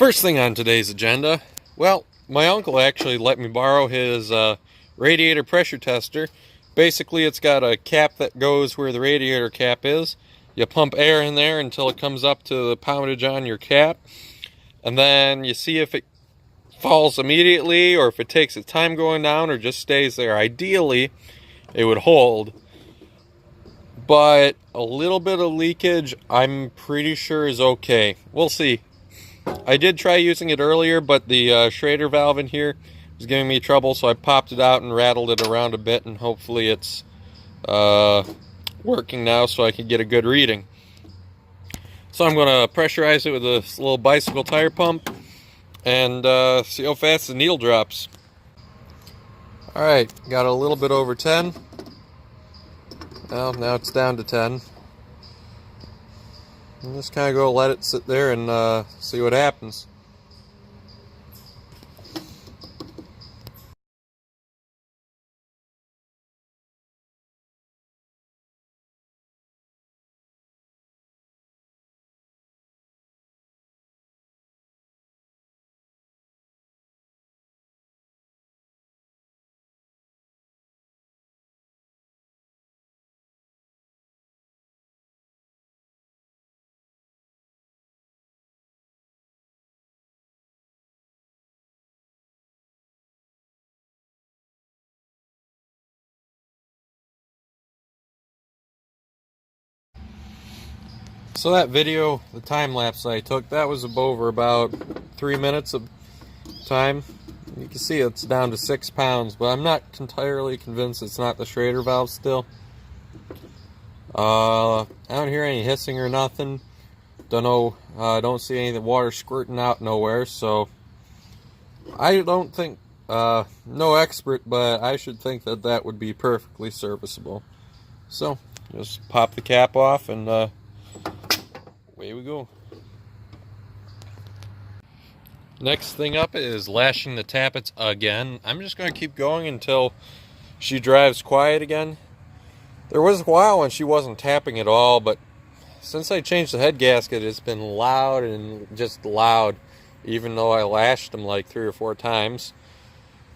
First thing on today's agenda, well, my uncle actually let me borrow his radiator pressure tester. Basically, it's got a cap that goes where the radiator cap is. You pump air in there until it comes up to the poundage on your cap, and then you see if it falls immediately or if it takes its time going down or just stays there. Ideally, it would hold, but a little bit of leakage I'm pretty sure is okay. We'll see. I did try using it earlier, but the Schrader valve in here was giving me trouble, so I popped it out and rattled it around a bit, and hopefully it's working now so I can get a good reading. So I'm going to pressurize it with this little bicycle tire pump and see how fast the needle drops. Alright, got a little bit over 10. Well, now it's down to 10. And just kind of go let it sit there and see what happens. So that video, the time lapse I took, that was over about 3 minutes of time. You can see it's down to 6 pounds, but I'm not entirely convinced it's not the Schrader valve still. I don't hear any hissing or nothing. Don't know, don't see any of the water squirting out nowhere, so I don't think, no expert, but I should think that that would be perfectly serviceable. So, just pop the cap off and away we go. Next thing up is lashing the tappets again. I'm just going to keep going until she drives quiet again. There was a while when she wasn't tapping at all, but since I changed the head gasket, it's been loud and just loud, even though I lashed them like 3 or 4 times.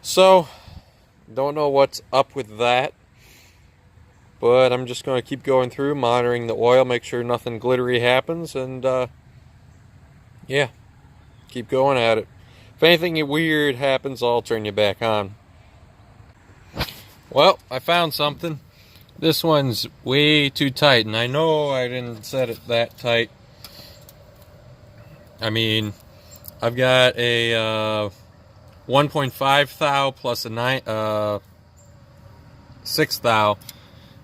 So, don't know what's up with that. But I'm just going to keep going through, monitoring the oil, make sure nothing glittery happens, and yeah, keep going at it. If anything weird happens, I'll turn you back on. Well, I found something. This one's way too tight, and I know I didn't set it that tight. I mean, I've got a 1.5 thou plus a 6 thou.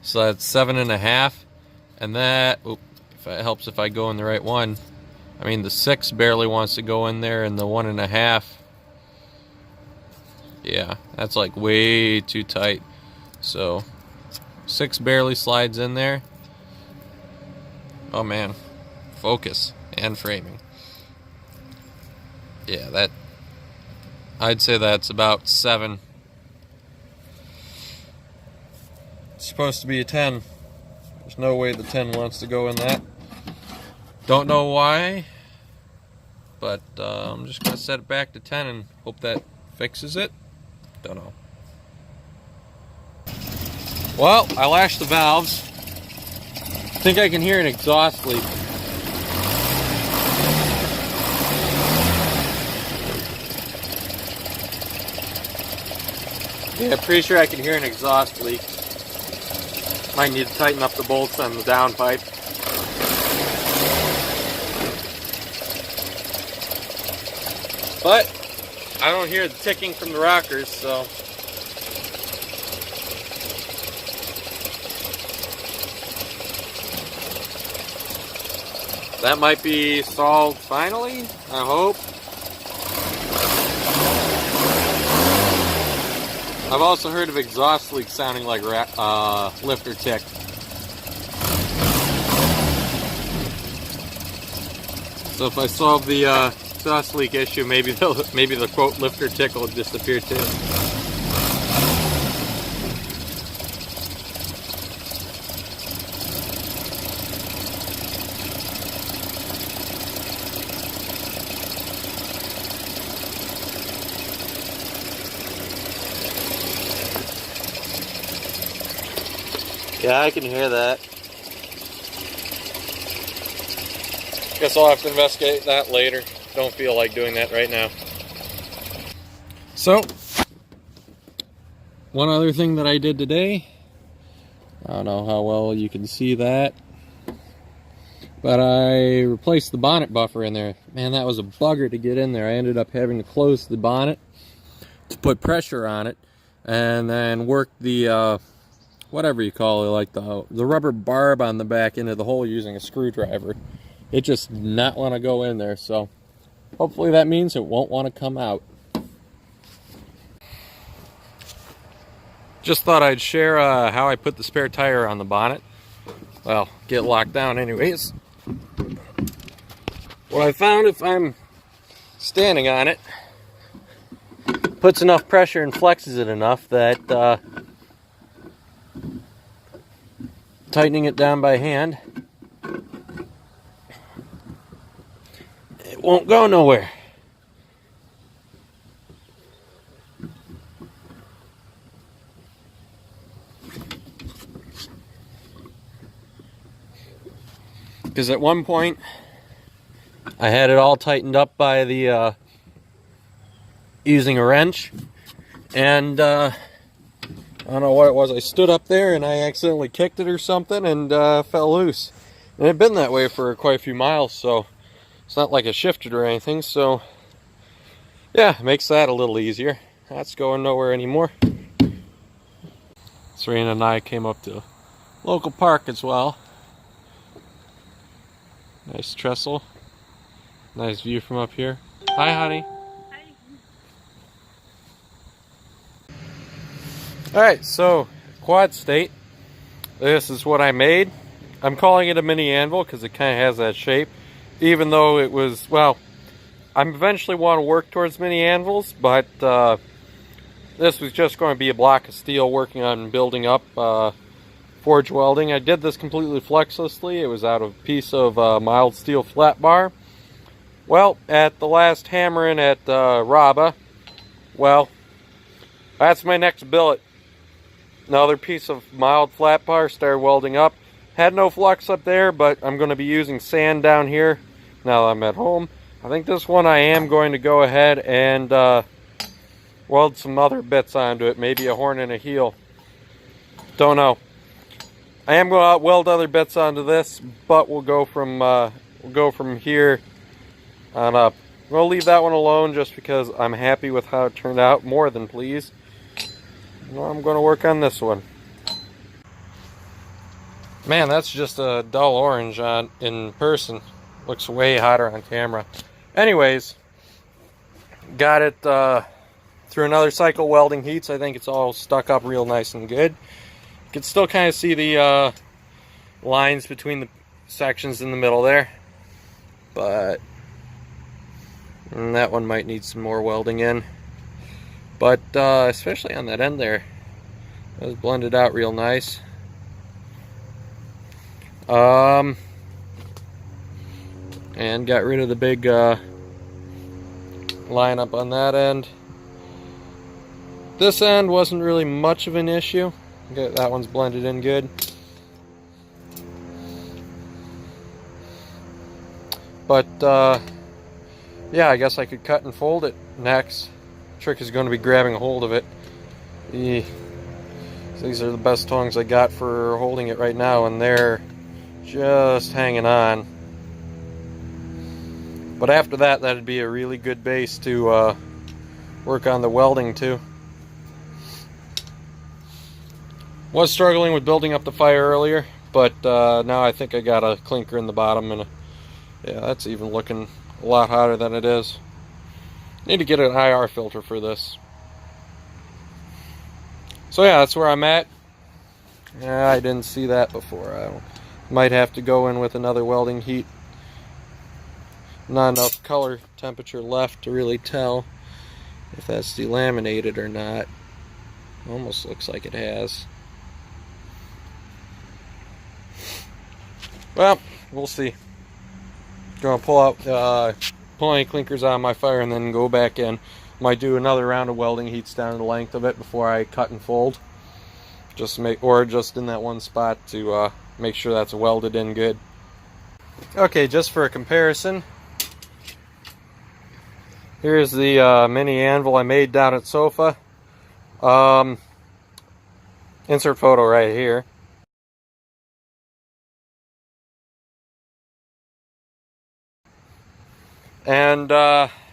So that's 7.5, and that, if it helps if I go in the right one. I mean, the 6 barely wants to go in there, and the 1.5, yeah, that's like way too tight. So 6 barely slides in there. Oh man, focus and framing. Yeah, that, I'd say that's about 7. Supposed to be a 10. There's no way the 10 wants to go in that. Don't know why, but I'm just going to set it back to 10 and hope that fixes it. Don't know. Well, I lashed the valves. I think I can hear an exhaust leak. Yeah, pretty sure I can hear an exhaust leak. Might need to tighten up the bolts on the downpipe. But I don't hear the ticking from the rockers, so that might be solved finally, I hope. I've also heard of exhaust leaks sounding like lifter tick. So if I solve the exhaust leak issue, maybe the quote lifter tick will disappear too. Yeah, I can hear that. Guess I'll have to investigate that later. Don't feel like doing that right now. So, one other thing that I did today, I don't know how well you can see that, but I replaced the bonnet buffer in there. Man, that was a bugger to get in there. I ended up having to close the bonnet to put pressure on it, and then work the whatever you call it, like the rubber barb on the back into the hole using a screwdriver. It just did not want to go in there, so hopefully that means it won't want to come out. Just thought I'd share how I put the spare tire on the bonnet. Well, get locked down anyways. What I found, if I'm standing on it, puts enough pressure and flexes it enough that tightening it down by hand, it won't go nowhere. Because at one point I had it all tightened up by the using a wrench, and I don't know what it was. I stood up there and I accidentally kicked it or something and fell loose. And it had been that way for quite a few miles, so it's not like it shifted or anything. So yeah, it makes that a little easier. That's going nowhere anymore. Serena and I came up to a local park as well. Nice trestle. Nice view from up here. Hi, honey. Alright, so quad state. This is what I made. I'm calling it a mini anvil because it kind of has that shape. Even though it was, well, I eventually want to work towards mini anvils, but this was just going to be a block of steel working on building up forge welding. I did this completely flexlessly. It was out of a piece of mild steel flat bar. Well, at the last hammering at Raba, well, that's my next billet. Another piece of mild flat bar, started welding up. Had no flux up there, but I'm going to be using sand down here now that I'm at home. I think this one I am going to go ahead and weld some other bits onto it. Maybe a horn and a heel. Don't know. I am going to weld other bits onto this, but we'll go from here on up. We'll leave that one alone just because I'm happy with how it turned out, more than pleased. Now I'm going to work on this one. Man, that's just a dull orange in person. Looks way hotter on camera. Anyways, got it through another cycle welding heats. I think it's all stuck up real nice and good. You can still kind of see the lines between the sections in the middle there, but that one might need some more welding in. But especially on that end there, it was blended out real nice. And got rid of the big line up on that end. This end wasn't really much of an issue. That one's blended in good. But yeah, I guess I could cut and fold it next. Trick is going to be grabbing a hold of it. These are the best tongs I got for holding it right now, and they're just hanging on. But after that, that'd be a really good base to work on the welding too. Was struggling with building up the fire earlier, but now I think I got a clinker in the bottom, and yeah, that's even looking a lot hotter than it is. Need to get an IR filter for this. So yeah, that's where I'm at. Yeah, I didn't see that before. I might have to go in with another welding heat. Not enough color temperature left to really tell if that's delaminated or not. Almost looks like it has. Well, we'll see. Gonna pull out, pull any clinkers out of my fire and then go back in. Might do another round of welding heats down the length of it before I cut and fold. just in that one spot to make sure that's welded in good. Okay, just for a comparison, here's the mini anvil I made down at Sofa. Insert photo right here. And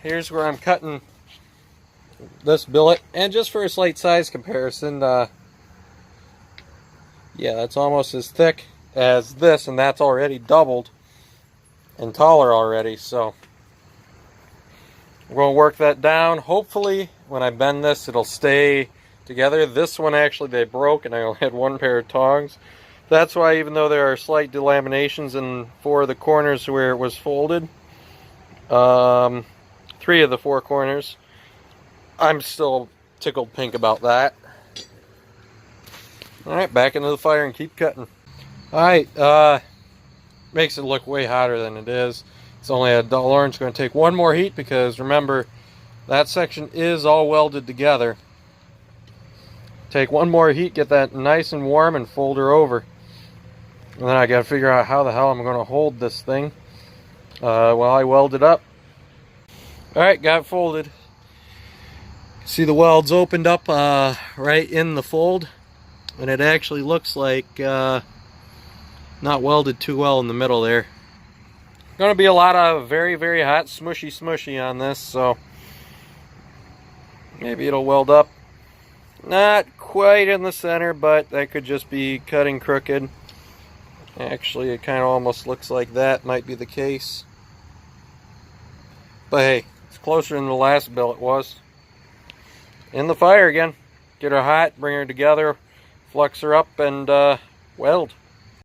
here's where I'm cutting this billet. And just for a slight size comparison, yeah, that's almost as thick as this, and that's already doubled and taller already. So we're going to work that down. Hopefully when I bend this, it'll stay together. This one actually, they broke and I only had one pair of tongs. That's why, even though there are slight delaminations in 4 of the corners where it was folded, 3 of the 4 corners, I'm still tickled pink about that. Alright, back into the fire and keep cutting. Alright, makes it look way hotter than it is. It's only a dull orange. Going to take one more heat because remember, that section is all welded together. Take one more heat, get that nice and warm, and fold her over. And then I got to figure out how the hell I'm going to hold this thing while I weld it up. Alright, got it folded. See the welds opened up right in the fold, and it actually looks like not welded too well in the middle there. Going to be a lot of very, very hot smushy on this, so maybe it'll weld up. Not quite in the center, but that could just be cutting crooked. Actually, it kind of almost looks like that might be the case. But hey, it's closer than the last billet was. In the fire again. Get her hot, bring her together, flux her up, and weld.